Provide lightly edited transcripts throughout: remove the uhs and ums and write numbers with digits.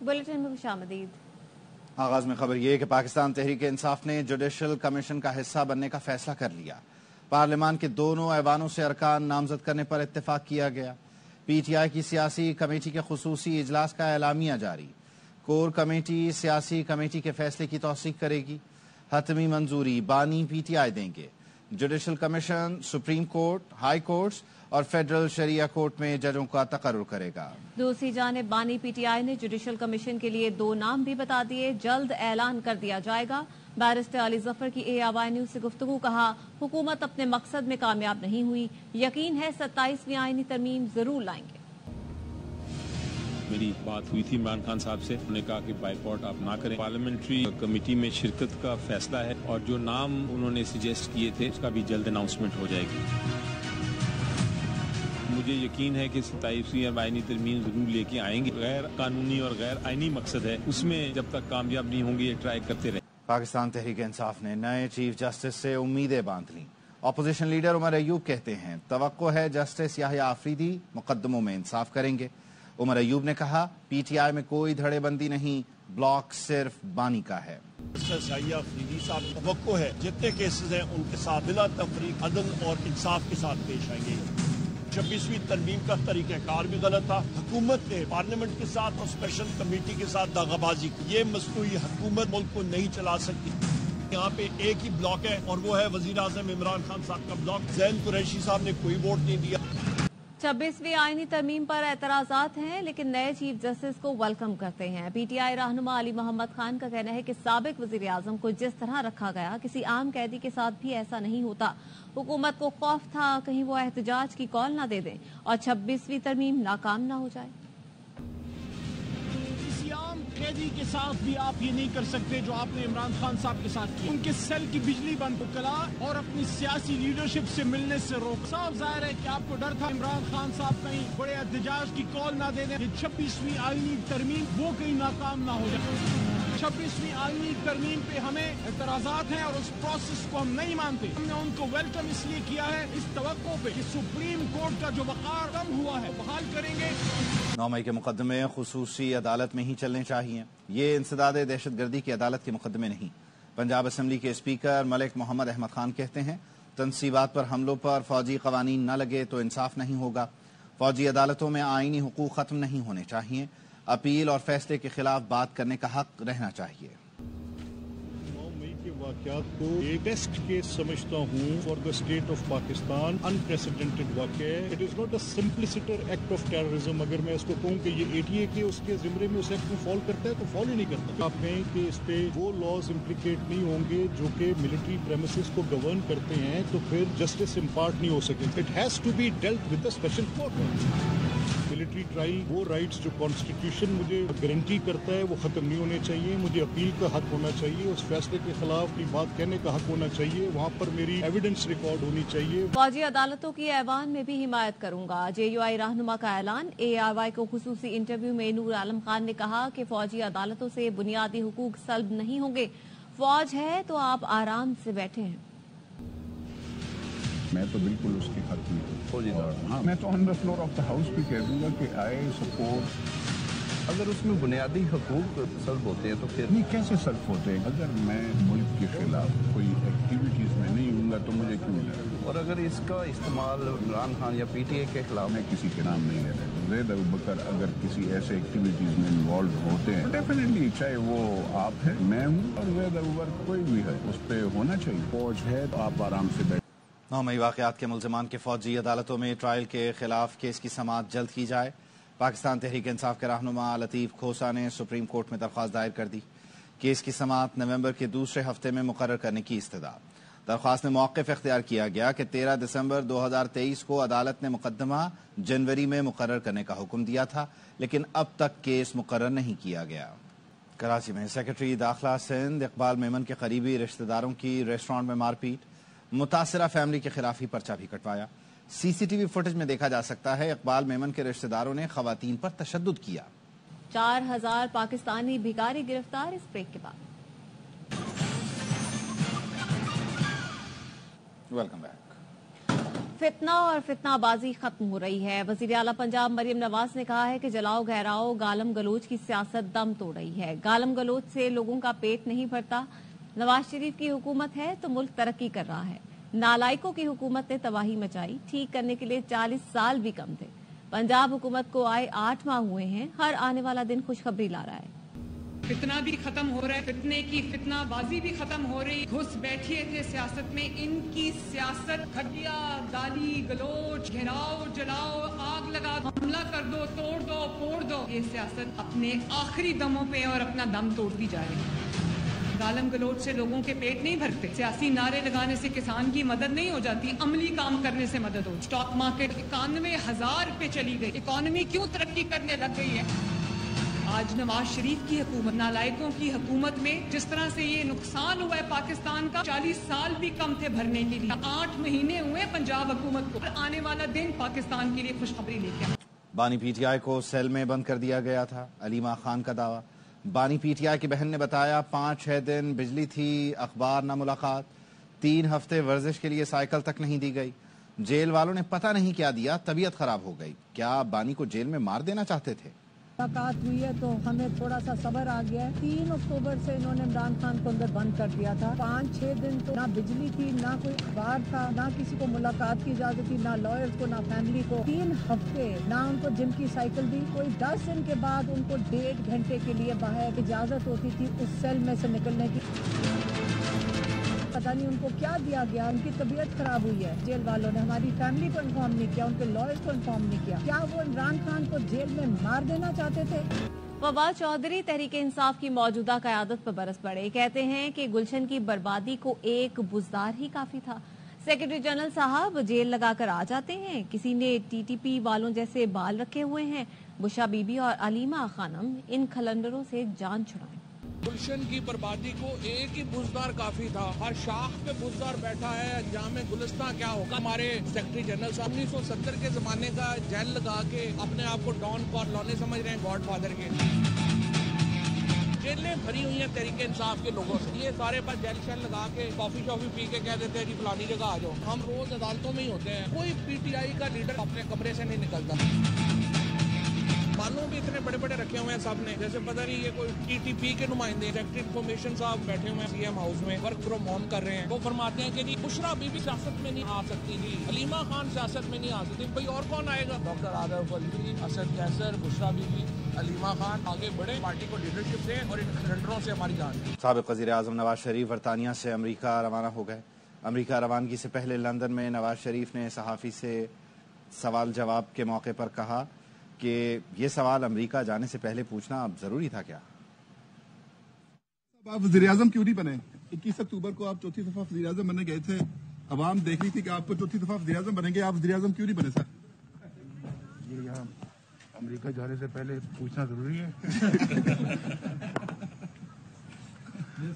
Bulletin में खुशामदीद। आगाज में खबर ये कि पाकिस्तान तहरीक इंसाफ ने जुडिशल कमीशन का हिस्सा बनने का फैसला कर लिया। पार्लियामान के दोनों ऐवानों से अरकान नामजद करने पर इत्तेफाक किया गया। पीटीआई की सियासी कमेटी के खुसूसी इजलास का एलामिया जारी। कोर कमेटी सियासी कमेटी के फैसले की तौसीक करेगी। हतमी मंजूरी बानी पीटीआई देंगे। Judicial commission supreme court, high courts और फेडरल शरिया कोर्ट में जजों का तकर्रुर करेगा। दूसरी जानिब बानी पीटीआई ने जुडिशल कमीशन के लिए 2 नाम भी बता दिए। जल्द ऐलान कर दिया जाएगा। बैरिस्टर अली जफर की ARY न्यूज से गुफ्तगू। कहा, हुकूमत अपने मकसद में कामयाब नहीं हुई। यकीन है 27वीं आईनी तरमीम जरूर लाएंगे। मेरी बात हुई थी इमरान खान साहब से, उन्होंने कहा कि बाइकआउट आप ना करें। पार्लियामेंट्री कमेटी में शिरकत का फैसला है और जो नाम उन्होंने सजेस्ट किए थे उसका भी जल्द अनाउंसमेंट हो जाएगी। मुझे यकीन है कि 27वीं आईनी तरमीम जरूर लेके आएंगे। गैर कानूनी और गैर आईनी मकसद है, उसमें जब तक कामयाब नहीं होंगे ये ट्राई करते रहे। पाकिस्तान तहरीक इंसाफ ने नए चीफ जस्टिस से उम्मीदें बांध ली। अपोजिशन लीडर उमर अयूब कहते हैं तवक्को है जस्टिस याहिया आफरीदी मुकदमों में इंसाफ करेंगे। उमर अयूब ने कहा, पीटीआई में कोई धड़ेबंदी नहीं, ब्लॉक सिर्फ बानी का है। याहिया आफरीदी साहब तवक्को है जितने केसेस हैं उनके साथ बिला तफरीक अदल और इंसाफ के साथ पेश आएंगे। 26वीं तरमीम का तरीक़ाकार भी गलत था। हुकूमत ने पार्लियामेंट के साथ और स्पेशल कमेटी के साथ दागाबाजी की। ये मसनूई हुकूमत मुल्क को नहीं चला सकती। यहाँ पे एक ही ब्लॉक है और वो है वजीर आज़म इमरान खान साहब का ब्लॉक। ज़ैन कुरैशी साहब ने कोई वोट नहीं दिया। 26वीं आईनी तरमीम पर एतराजात हैं लेकिन नए चीफ जस्टिस को वेलकम करते हैं। पीटीआई रहनुमा अली मोहम्मद खान का कहना है कि साबिक वजीर आजम को जिस तरह रखा गया किसी आम कैदी के साथ भी ऐसा नहीं होता। हुकूमत को खौफ था कहीं वो एहतजाज की कॉल न दे दें और 26वीं तरमीम नाकाम न हो जाए। किसी आम कैदी के साथ भी आप ये नहीं कर सकते जो आपने इमरान खान साहब के साथ किया। उनके सेल की बिजली बंद करा और अपनी सियासी लीडरशिप से मिलने से रोक। साफ जाहिर है कि आपको डर था इमरान खान साहब कहीं बड़े एहतजाज की कॉल ना दे दें। ये 26वीं आईनी तरमीम वो कहीं नाकाम ना हो जाए। 26वीं आईनी तरमीम पे हमें एतराजात हैं और उस प्रोसेस को हम नहीं मानते। हमने उनको वेलकम इसलिए किया है इस तवक्को पे कि सुप्रीम कोर्ट का जो वक़ार कम हुआ है बहाल करेंगे। 9 मई के मुकदमे खुसूसी अदालत में ही चलने चाहिए। ये इंसदाद दहशतगर्दी की अदालत के मुकदमे नहीं। पंजाब असम्बली के स्पीकर मलिक मोहम्मद अहमद खान कहते हैं तनसीबात पर हमलों पर फौजी कवानीन न लगे तो इंसाफ नहीं होगा। फौजी अदालतों में आईनी हुकूक खत्म नहीं होने चाहिए। अपील और फैसले के खिलाफ बात करने का हक रहना चाहिए। 9 मई के वाक़यात को एक टेस्ट केस समझता हूँ for the state of Pakistan. Unprecedented वाक़या है। It is not a simpliciter act of terrorism. अगर मैं इसको कहूँ कि ये ATA के उसके जिम्मे में उस एक्ट में फॉल करता है तो फॉल ही नहीं करता। आप कहें कि इस पे वो लॉज इम्प्लीकेट नहीं होंगे जो कि मिलिट्री प्रेमिसेस को गवर्न करते हैं तो फिर जस्टिस इम्पार्ट नहीं हो सके। It has to be dealt with the special court. Military trial वो राइट्स जो कॉन्स्टिट्यूशन मुझे गारंटी करता है वो खत्म नहीं होने चाहिए। मुझे अपील का हक होना चाहिए। उस फैसले के खिलाफ की बात कहने का हक होना चाहिए। वहाँ पर मेरी एविडेंस रिकॉर्ड होनी चाहिए। फौजी अदालतों की ऐवान में भी हिमायत करूंगा। JUI रहनुमा का ऐलान। ARY को खुसूसी इंटरव्यू में नूर आलम खान ने कहा कि फौजी अदालतों से बुनियादी हुकूक सल्ब नहीं होंगे। फौज है तो आप आराम से बैठे हैं। मैं तो बिल्कुल उसके हक में हूँ। हाँ, मैं तो on the floor of the house भी कह दूंगा कि आई सपोर्ट। अगर उसमें बुनियादी हुकूक सल्ब होते हैं तो फिर नहीं, कैसे सल्ब होते हैं? अगर मैं मुल्क के खिलाफ कोई एक्टिविटीज में नहीं हूँगा तो मुझे क्यों डर? और अगर इसका इस्तेमाल इमरान खान या PTA के खिलाफ मैं किसी के नाम नहीं ले रहा। ज़ैद अबू बकर अगर किसी ऐसे एक्टिविटीज में इन्वॉल्व होते हैं डेफिनेटली, चाहे वो आप है, मैं हूँ और ज़ैद अबू बकर कोई भी है, उस पर होना चाहिए। फौज है तो आप आराम से बैठ। 9 मई वाक़यात के मुल्ज़िमान के फौजी अदालतों में ट्रायल के खिलाफ केस की समाअत जल्द की जाए। पाकिस्तान तहरीक इंसाफ के रहनुमा लतीफ़ खोसा ने सुप्रीम कोर्ट में दरख्वास्त दायर कर दी। केस की समाअत नवंबर के दूसरे हफ्ते में मुकर्रर करने की इस्तदा। दरख्वास्त में मौक़िफ़ इख्तियार किया गया कि 13 दिसंबर 2023 को अदालत ने मुकदमा जनवरी में मुकर्रर करने का हुक्म दिया था, लेकिन अब तक केस मुकर्रर नहीं किया गया। कराची में सेक्रेटरी दाखिला सिंध इकबाल मेमन के करीबी रिश्तेदारों की रेस्टोरेंट में मारपीट। मुतासिरा फैमिली के खिलाफ ही पर्चा भी कटवाया। CCTV फुटेज में देखा जा सकता है इकबाल मेमन के रिश्तेदारों ने खवातीन पर तशद्दुद किया। 4000 पाकिस्तानी भिखारी गिरफ्तार। इस ब्रेक के बाद वेलकम बैक। فتنہ اور فتنہ بازی ختم ہو رہی ہے. وزیر اعلیٰ پنجاب مریم نواز نے کہا ہے کہ جلاؤ گہراؤ گالم گلوچ کی سیاست دم توڑ رہی ہے. گالم گلوچ سے لوگوں کا پیٹ نہیں بھرتا. نواز شریف کی حکومت ہے تو ملک ترقی کر رہا ہے. نالائکوں کی حکومت نے تباہی مچائی. ٹھیک کرنے کے لیے 40 سال بھی کم تھے. پنجاب حکومت کو آئے 8 ماہ ہوئے ہیں. ہر آنے والا دن خوشخبری لا رہا ہے. فتنہ بھی ختم ہو رہا ہے, فتنے کی فتنہ بازی بھی ختم ہو رہی. گھس بیٹھے تھے سیاست میں, ان کی سیاست گھٹیا, گالی گلوچ, گھیراؤ, جلاؤ, آگ لگا, حملہ کر دو, توڑ دو, پھوڑ دو, یہ سیاست اپنے آخری دموں پہ اور اپنا دم توڑتی جا رہی ہے. گالم گلوچ سے لوگوں کے پیٹ نہیں بھرتے. سیاسی نعرے لگانے سے کسان کی مدد نہیں ہو جاتی, عملی کام کرنے سے مدد ہو. اسٹاک مارکیٹ 91,000 پہ چلی گئی. اکانومی کیوں ترقی کرنے لگ گئی ہے؟ آج نواز شریف کی حکومت, نالائکوں کی حکومت میں جس طرح سے یہ نقصان ہوا ہے پاکستان کا, 40 سال بھی کم تھے بھرنے کے لیے. 8 مہینے ہوئے پنجاب حکومت کو. آنے والا دن پاکستان کے لیے خوشخبری لے کے. بانی پی ٹی آئی کو سیل میں بند کر دیا گیا تھا, علیمہ خان کا دعویٰ. بانی پی ٹی آئی کی بہن نے بتایا 5-6 دن بجلی تھی, اخبار نہ ملاقات. 3 ہفتے ورزش کے لیے سائیکل تک نہیں دی گئی. جیل والوں نے پتہ نہیں کیا دیا, طبیعت خراب ہو گئی. کیا بانی کو جیل میں مار دینا چاہتے تھے؟ ملاقات ہوئی ہے تو ہمیں تھوڑا سا صبر آ گیا ہے. 3 اکتوبر سے انہوں نے عمران خان کو اندر بند کر دیا تھا. 5-6 دن تو نہ بجلی تھی, نہ کوئی اخبار تھا, نہ کسی کو ملاقات کی اجازت تھی, نہ لائر کو, نہ فیملی کو. 3 ہفتے نہ ان کو جم کی سائیکل دی. کوئی 10 دن کے بعد ان کو 1.5 گھنٹے کے لیے باہر اجازت ہوتی تھی اس سیل میں سے نکلنے کی. پتہ نہیں ان کو کیا دیا گیا. ان کی طبیعت خراب ہوئی ہے. جیل والوں نے ہماری فیملی کو انفارم نہیں کیا, ان کے لائرز کو انفارم نہیں کیا. کیا وہ عمران خان کو جیل میں مار دینا چاہتے تھے؟ فواد چودھری تحریک انصاف کی موجودہ قیادت پر برس پڑے. کہتے ہیں کہ گلشن کی بربادی کو ایک بزدار ہی کافی تھا. سیکرٹری جنرل صاحب جیل لگا کر آ جاتے ہیں. کسی نے ٹی ٹی پی والوں جیسے بال رکھے ہوئے ہیں. بشا بی بی اور علیمہ خانم ان کھلندروں سے جان چھڑائیں. گلشن کی بربادی کو ایک ہی بزدار کافی تھا. ہر شاخ پہ بزدار بیٹھا ہے. انجام گلستان کیا ہوگا؟ ہمارے سیکرٹری جنرل صاحب 1970 کے زمانے کا جیل لگا کے اپنے آپ کو ڈان کارلونے سمجھ رہے ہیں, گاڈ فادر کے. جیلیں بھری ہوئی ہیں تحریک انصاف کے لوگوں سے. یہ سارے پاس جیل شیل لگا کے کافی شافی پی کے کہہ دیتے ہیں جی فلانی جگہ آ جاؤ. ہم روز عدالتوں میں ہی ہوتے ہیں. کوئی پی ٹی آئی کا لیڈر اپنے کمرے سے نہیں نکلتا. معلوم بھی اتنے بڑے بڑے رکھے ہوئے ہیں سب نے, جیسے پتہ نہیں یہ کوئی ٹی ٹی پی کے نمائندے سیکرٹری انفارمیشن صاحب بیٹھے ہوئے ہیں سی ایم ہاؤس میں, ورک فرام ہوم کر رہے ہیں. وہ فرماتے ہیں کہ جی بشرا بی بی سیاست میں نہیں آ سکتی تھی, علیمہ خان سیاست میں نہیں آ سکتی. بھائی اور کون آئے گا؟ ڈاکٹر عارف علوی, اسد کیسر, بشرا بی بی, علیمہ خان. آگے بڑھے, پارٹی کو لیڈرشپ دیں اور ان کھلنڈروں سے ہماری جان. سابق وزیر اعظم نواز شریف برطانیہ سے امریکہ روانہ ہو گئے. امریکہ روانگی سے پہلے لندن میں نواز شریف نے صحافی سے سوال جواب کے موقع پر کہا کہ یہ سوال امریکہ جانے سے پہلے پوچھنا اب ضروری تھا کیا؟ آپ وزیر اعظم کیوں نہیں بنے؟ 21 اکتوبر کو آپ چوتھی دفعہ وزیر اعظم بننے گئے تھے. عوام دیکھ رہی تھی کہ آپ کو چوتھی دفعہ وزیر اعظم بنیں گے, آپ وزیر اعظم کیوں نہیں بنے سر؟ یہ یہاں امریکہ جانے سے پہلے پوچھنا ضروری ہے.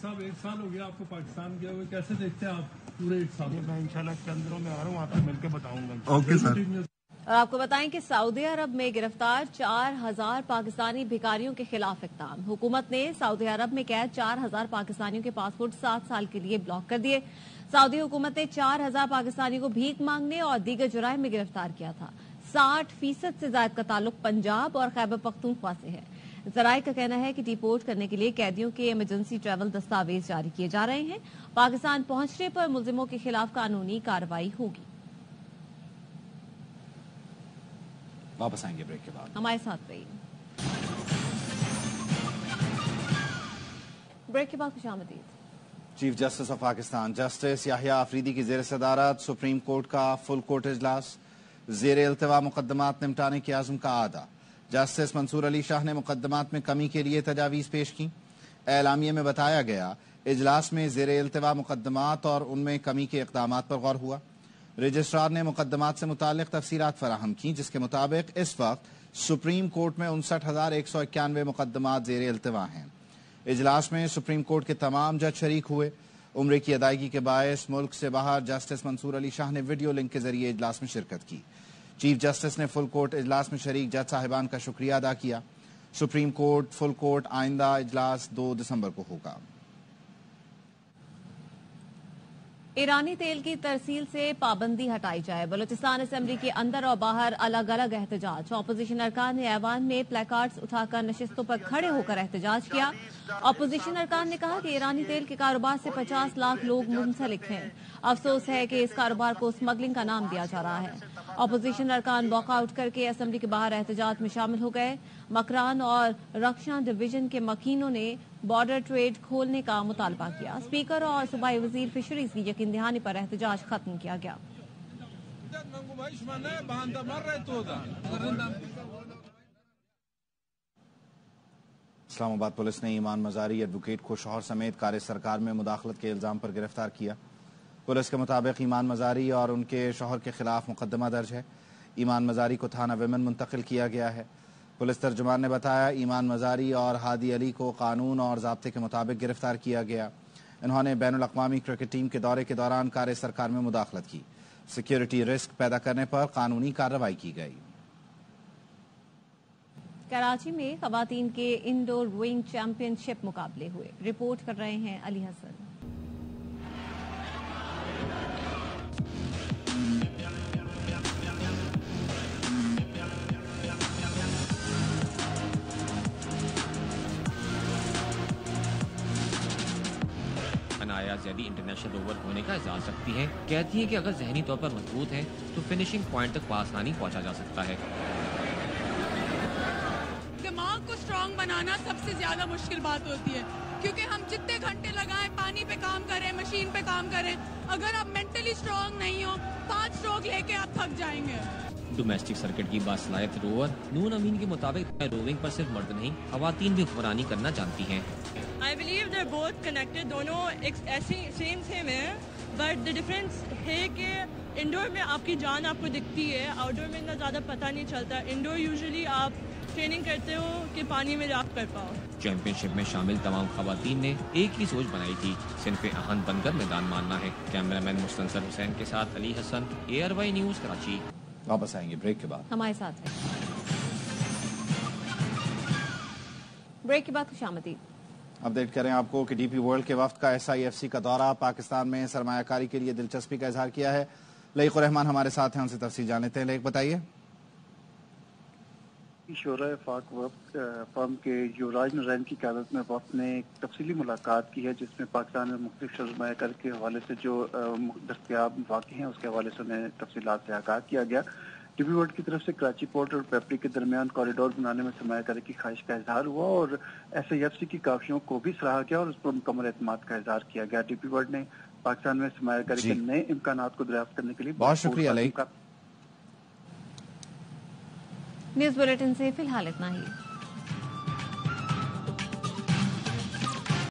صاحب 1 سال ہو گیا آپ کو پاکستان گئے ہوئے, کیسے دیکھتے ہیں آپ پورے 1 سال؟ میں انشاءاللہ چندروں میں آ رہا ہوں, آپ سے مل کے بتاؤں گا. Okay sir. اور آپ کو بتائیں کہ سعودی عرب میں گرفتار 4000 پاکستانی بھکاریوں کے خلاف اقدام. حکومت نے سعودی عرب میں قید 4000 پاکستانیوں کے پاسپورٹ 7 سال کے لیے بلاک کر دیے. سعودی حکومت نے 4000 پاکستانیوں کو بھیک مانگنے اور دیگر جرائم میں گرفتار کیا تھا. 60% سے زائد کا تعلق پنجاب اور خیبر پختونخوا سے ہے. ذرائع کا کہنا ہے کہ ڈیپورٹ کرنے کے لیے قیدیوں کے ایمرجنسی ٹریول دستاویز جاری کیے جا رہے ہیں. پاکستان پہنچنے پر ملزموں کے خلاف قانونی کارروائی ہوگی. واپس آئیں گے بریک کے بعد. ہمارے ساتھ رہیے. بریک کے بعد خوش آمدید. Chief justice of Pakistan justice Yahya Afridi کی زیر صدارت سپریم کورٹ کا فل کورٹ اجلاس. زیر التوا مقدمات نمٹانے کے عزم کا اعادہ. جسٹس منصور علی شاہ نے مقدمات میں کمی کے لیے تجاویز پیش کی. اعلامیے میں بتایا گیا اجلاس میں زیر التوا مقدمات اور ان میں کمی کے اقدامات پر غور ہوا. رجسٹرار نے مقدمات سے متعلق تفصیلات فراہم کی, جس کے مطابق اس وقت سپریم کورٹ میں 59,191 مقدمات زیر التوا ہیں. اجلاس میں سپریم کورٹ کے تمام جج شریک ہوئے. عمرے کی ادائیگی کے باعث ملک سے باہر جسٹس منصور علی شاہ نے ویڈیو لنک کے ذریعے اجلاس میں شرکت کی. چیف جسٹس نے فل کورٹ اجلاس میں شریک جج صاحبان کا شکریہ ادا کیا. سپریم کورٹ فل کورٹ آئندہ اجلاس 2 دسمبر کو ہوگا. ईरानी तेल की तरसील से पाबंदी हटाई जाए। बलूचिस्तान असेंबली के अंदर और बाहर अलग अलग एहतजाज। अपोजिशन अरकान ने ऐवान में प्लेकार्ड्स उठाकर नशिस्तों पर खड़े होकर एहतजाज किया। अपोजिशन अरकान ने कहा कि ईरानी तेल के कारोबार से 50 लाख लोग मुंसलिक हैं। अफसोस है कि इस कारोबार को स्मगलिंग का नाम दिया जा रहा है। अपोजिशन अरकान वॉकआउट करके असेंबली के बाहर एहतजाज में शामिल हो गए। मकरान और रक्षा डिवीजन के मकीनों ने बॉर्डर ट्रेड खोलने का मुतालबा किया। स्पीकर और सूबाई वजीर फिशरीज की यकीन दहानी पर एहतजाज खत्म किया गया। इस्लामाबाद पुलिस ने ईमान मजारी एडवोकेट को शौहर समेत कार्य सरकार में मुदाखलत के इल्जाम पर गिरफ्तार किया। पुलिस के मुताबिक ईमान मजारी और उनके शौहर के खिलाफ मुकदमा दर्ज है। ईमान मजारी को थाना विमन मुंतकिल किया गया है। पुलिस तर्जुमान ने बताया ईमान मजारी और हादी अली को कानून और ज़ाब्ते के मुताबिक गिरफ्तार किया गया। इन्होंने बैनुल अक़वामी क्रिकेट टीम के दौरे के दौरान कार्य सरकार में मुदाखलत की। सिक्योरिटी रिस्क पैदा करने पर कानूनी कार्रवाई की गई। कराची में ख़वातीन के इंडोर रोइंग चैंपियनशिप मुकाबले हुए। रिपोर्ट कर रहे हैं अली हसन। अनाया ज़ैदी इंटरनेशनल रोवर होने का एजाज रखती है। कहती है कि अगर जहनी तौर पर मजबूत है तो फिनिशिंग पॉइंट तक आसानी पहुंचा जा सकता है। दिमाग को स्ट्रॉन्ग बनाना सबसे ज्यादा मुश्किल बात होती है, क्योंकि हम जितने घंटे लगाएं पानी पे काम करें, मशीन पे काम करें, अगर आप मेंटली स्ट्रॉन्ग नहीं हो 5 स्ट्रोक लेके आप थक जाएंगे। डोमेस्टिक सर्किट की बासलायत रोवर नून अमीन के मुताबिक रोविंग पर सिर्फ मर्द नहीं खवातीन भी हुक्मरानी करना जानती हैं। I believe they're both connected, दोनों ऐसे सेम है, बट द डिफरेंस है कि इंडोर में आपकी जान आपको दिखती है, आउटडोर में इतना ज़्यादा पता नहीं चलता। इंडोर यूजुअली आप ट्रेनिंग करते हो कि पानी में आप कर पाओ। चैंपियनशिप में शामिल तमाम खवातीन ने एक ही सोच बनाई थी, सिर्फ आहन बनकर मैदान मानना है। कैमरामैन मुस्तनसर हुसैन के साथ अली हसन, ARY न्यूज़ कराची। वापस आएंगे ब्रेक के बाद। हमारे साथ है ब्रेक के बाद खुशामदीद। अपडेट करें आपको कि डीपी वर्ल्ड के वफ्द का SIFC का दौरा। पाकिस्तान में सरमायाकारी के लिए दिलचस्पी का इजहार किया है। लईक़ुर रहमान हमारे साथ हैं, उनसे तफसील जान लेते हैं। लईक़ बताइए। शोरा वफाक वफ्द फर्म के युवराज नरैन की क़यादत में वफ्द ने एक तफसीली मुलाकात की है, जिसमें पाकिस्तान में मुख्तलिफ सरमायाकारी के हवाले से जो दस्तयाब वाक़े हैं उसके हवाले से उन्हें तफसीलात से आगाह किया गया। डीपी वर्ल्ड की तरफ से कराची पोर्ट और पेपरी के दरमियान कॉरिडोर बनाने में सरमायाकारी की ख्वाहिश का इजहार हुआ और SIFC की काविशों को भी सराहा गया और उस पर मुकम्मल एतमाद का इजहार किया गया। डीपी वर्ल्ड ने पाकिस्तान में सरमायाकारी के नए इम्कानात को दरियाफ्त करने के लिए बहुत शुक्रिया। न्यूज़ बुलेटिन से फिलहाल इतना ही।